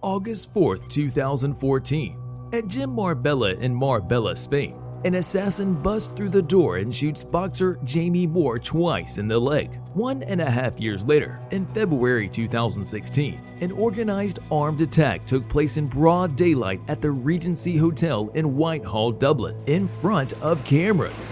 August 4, 2014. At Gym Marbella in Marbella, Spain, an assassin busts through the door and shoots boxer Jamie Moore twice in the leg. 1.5 years later, in February 2016, an organized armed attack took place in broad daylight at the Regency Hotel in Whitehall, Dublin, in front of cameras.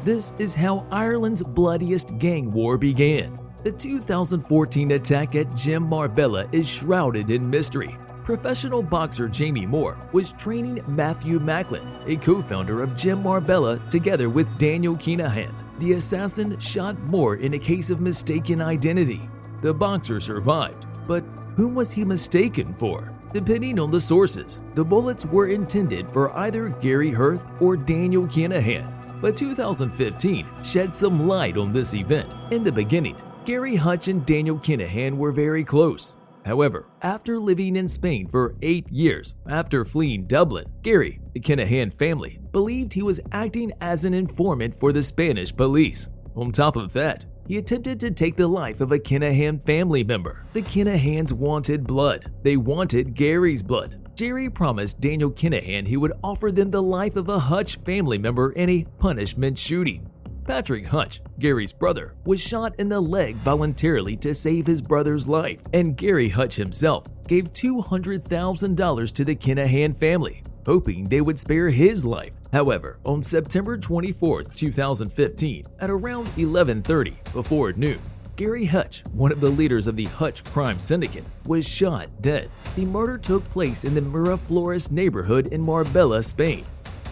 This is how Ireland's bloodiest gang war began. The 2014 attack at Gym Marbella is shrouded in mystery. Professional boxer Jamie Moore was training Matthew Macklin, a co-founder of Gym Marbella, together with Daniel Kinahan. The assassin shot Moore in a case of mistaken identity. The boxer survived, but whom was he mistaken for? Depending on the sources, the bullets were intended for either Gary Hirth or Daniel Kinahan. But 2015 shed some light on this event. In the beginning, Gary Hutch and Daniel Kinahan were very close. However, after living in Spain for 8 years after fleeing Dublin, Gary, the Kinahan family, believed he was acting as an informant for the Spanish police. On top of that, he attempted to take the life of a Kinahan family member. The Kinahans wanted blood. They wanted Gary's blood. Jerry promised Daniel Kinahan he would offer them the life of a Hutch family member in a punishment shooting. Patrick Hutch, Gary's brother, was shot in the leg voluntarily to save his brother's life, and Gary Hutch himself gave $200,000 to the Kinahan family, hoping they would spare his life. However, on September 24, 2015, at around 11:30 before noon, Gary Hutch, one of the leaders of the Hutch crime syndicate, was shot dead. The murder took place in the Miraflores neighborhood in Marbella, Spain.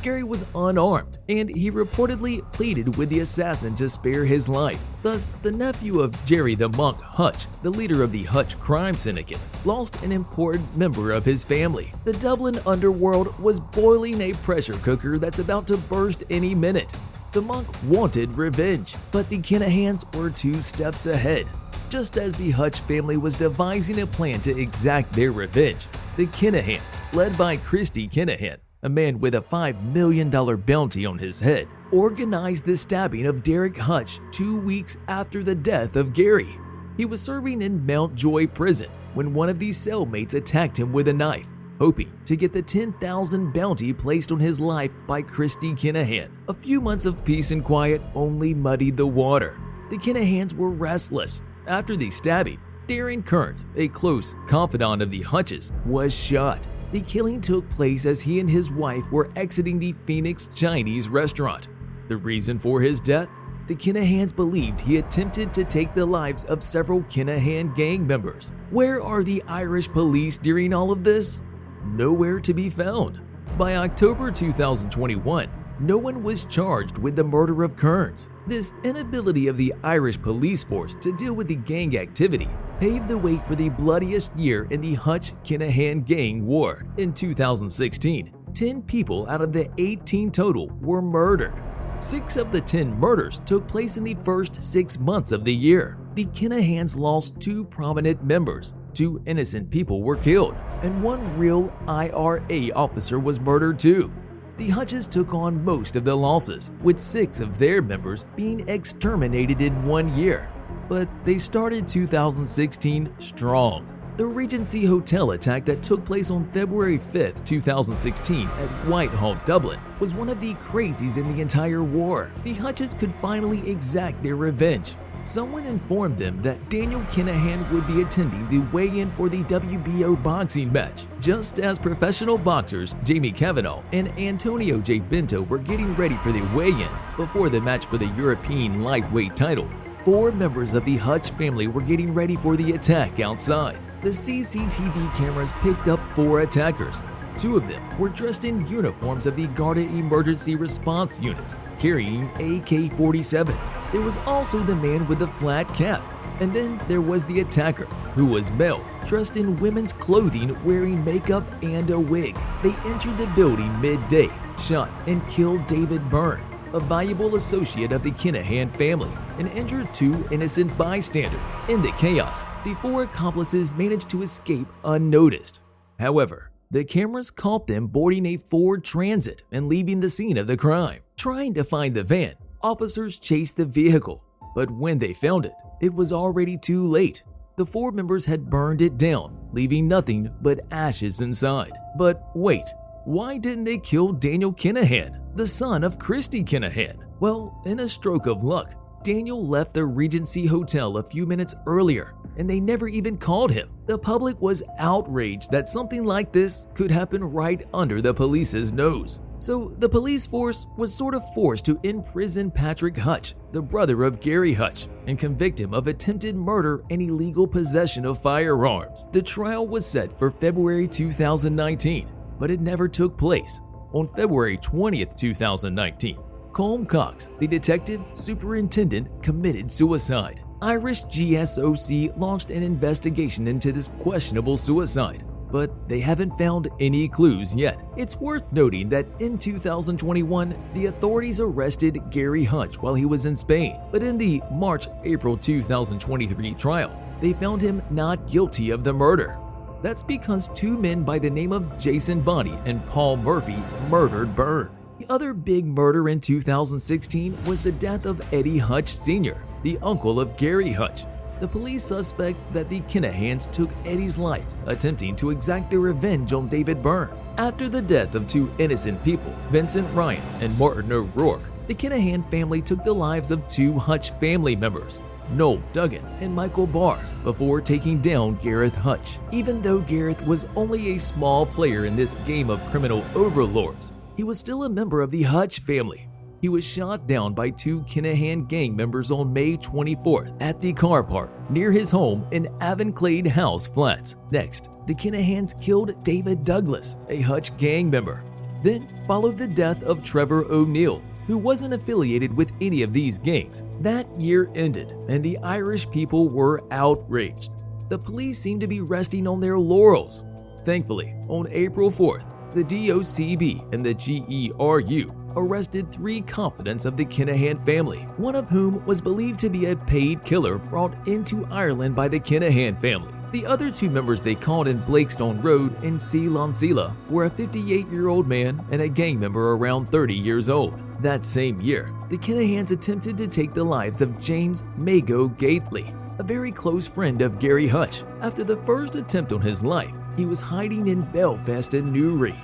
Gary was unarmed, and he reportedly pleaded with the assassin to spare his life. Thus, the nephew of Jerry the Monk Hutch, the leader of the Hutch crime syndicate, lost an important member of his family. The Dublin underworld was boiling a pressure cooker that's about to burst any minute. The Monk wanted revenge, but the Kinahans were 2 steps ahead. Just as the Hutch family was devising a plan to exact their revenge, the Kinahans, led by Christy Kinahan, a man with a $5 million bounty on his head, organized the stabbing of Derek Hutch 2 weeks after the death of Gary. He was serving in Mountjoy prison when one of these cellmates attacked him with a knife, hoping to get the $10,000 bounty placed on his life by Christy Kinahan. A few months of peace and quiet only muddied the water. The Kinahans were restless. After the stabbing, Darren Kearns, a close confidant of the Hutches, was shot. The killing took place as he and his wife were exiting the Phoenix Chinese restaurant. The reason for his death? The Kinahans believed he attempted to take the lives of several Kinahan gang members. Where are the Irish police during all of this? Nowhere to be found. By October 2021, no one was charged with the murder of Kearns. This inability of the Irish police force to deal with the gang activity paved the way for the bloodiest year in the Hutch-Kinahan gang war. In 2016, 10 people out of the 18 total were murdered. 6 of the 10 murders took place in the first 6 months of the year. The Kinahans lost 2 prominent members. 2 innocent people were killed, and 1 real IRA officer was murdered too. The Hutches took on most of the losses, with 6 of their members being exterminated in 1 year. But they started 2016 strong. The Regency Hotel attack that took place on February 5, 2016 at Whitehall, Dublin, was one of the crazies in the entire war. The Hutches could finally exact their revenge. Someone informed them that Daniel Kinahan would be attending the weigh-in for the WBO boxing match, just as professional boxers Jamie Cavanaugh and Antonio J. Bento were getting ready for the weigh-in before the match for the European lightweight title. 4 members of the Hutch family were getting ready for the attack outside. The CCTV cameras picked up 4 attackers. 2 of them were dressed in uniforms of the Garda Emergency Response Units, carrying AK-47s. There was also the man with the flat cap. And then there was the attacker, who was male, dressed in women's clothing, wearing makeup and a wig. They entered the building midday, shot and killed David Byrne, a valuable associate of the Kinahan family, and injured 2 innocent bystanders. In the chaos, the 4 accomplices managed to escape unnoticed. However, the cameras caught them boarding a Ford Transit and leaving the scene of the crime. Trying to find the van, officers chased the vehicle, But when they found it, it was already too late. The 4 members had burned it down, leaving nothing but ashes inside. But wait, why didn't they kill Daniel Kinahan, the son of Christy Kinahan? Well, in a stroke of luck, Daniel left the Regency Hotel a few minutes earlier, and they never even called him. The public was outraged that something like this could happen right under the police's nose. So the police force was sort of forced to imprison Patrick Hutch, the brother of Gary Hutch, and convict him of attempted murder and illegal possession of firearms. The trial was set for February 2019, but it never took place. On February 20th, 2019, Colm Cox, the detective superintendent, committed suicide. Irish GSOC launched an investigation into this questionable suicide, but they haven't found any clues yet. It's worth noting that in 2021, the authorities arrested Gary Hutch while he was in Spain, but in the March-April 2023 trial, they found him not guilty of the murder. That's because 2 men by the name of Jason Bonney and Paul Murphy murdered Byrne. The other big murder in 2016 was the death of Eddie Hutch Sr., the uncle of Gary Hutch. The police suspect that the Kinahans took Eddie's life, attempting to exact their revenge on David Byrne. After the death of 2 innocent people, Vincent Ryan and Martin O'Rourke, the Kinahan family took the lives of 2 Hutch family members, Noel Duggan and Michael Barr, before taking down Gareth Hutch. Even though Gareth was only a small player in this game of criminal overlords, he was still a member of the Hutch family. He was shot down by 2 Kinahan gang members on May 24th at the car park near his home in Avenclade House Flats. Next, the Kinahans killed David Douglas, a Hutch gang member. Then followed the death of Trevor O'Neill, who wasn't affiliated with any of these gangs. That year ended, and the Irish people were outraged. The police seemed to be resting on their laurels. Thankfully, on April 4th, the DOCB and the GERU arrested 3 confidants of the Kinahan family, one of whom was believed to be a paid killer brought into Ireland by the Kinahan family. The other 2 members they caught in Blakestone Road in Sealansila were a 58-year-old man and a gang member around 30 years old. That same year, the Kinahans attempted to take the lives of James Mago Gately, a very close friend of Gary Hutch. After the first attempt on his life, he was hiding in Belfast and Newry.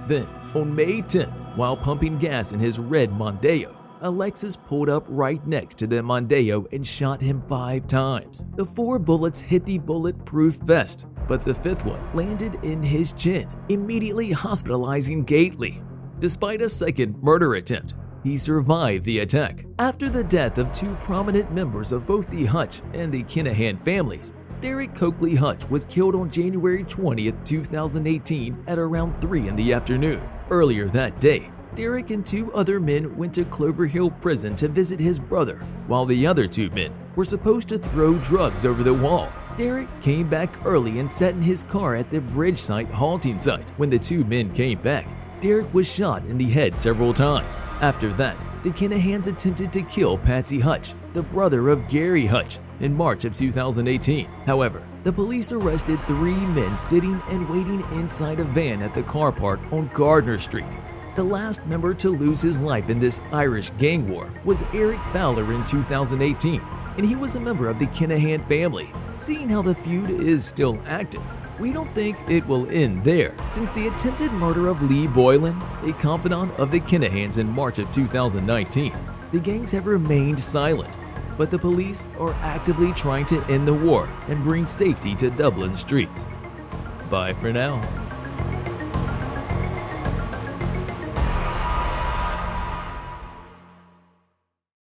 Then, on May 10th, while pumping gas in his red Mondeo, Alexis pulled up right next to the Mondeo and shot him 5 times. The 4 bullets hit the bulletproof vest, but the 5th one landed in his chin, immediately hospitalizing Gately. Despite a second murder attempt, he survived the attack. After the death of 2 prominent members of both the Hutch and the Kinahan families, Derek Coakley Hutch was killed on January 20th, 2018 at around 3 in the afternoon. Earlier that day, Derek and 2 other men went to Clover Hill Prison to visit his brother, while the other 2 men were supposed to throw drugs over the wall. Derek came back early and sat in his car at the Bridgeside halting site. When the 2 men came back, Derek was shot in the head several times. After that, the Kinahans attempted to kill Patsy Hutch, the brother of Gary Hutch, in March of 2018. However, the police arrested 3 men sitting and waiting inside a van at the car park on Gardner Street. The last member to lose his life in this Irish gang war was Eric Fowler in 2018, and he was a member of the Kinahan family. Seeing how the feud is still active, we don't think it will end there, since the attempted murder of Lee Boylan, a confidant of the Kinahans in March of 2019, the gangs have remained silent, but the police are actively trying to end the war and bring safety to Dublin streets. Bye for now.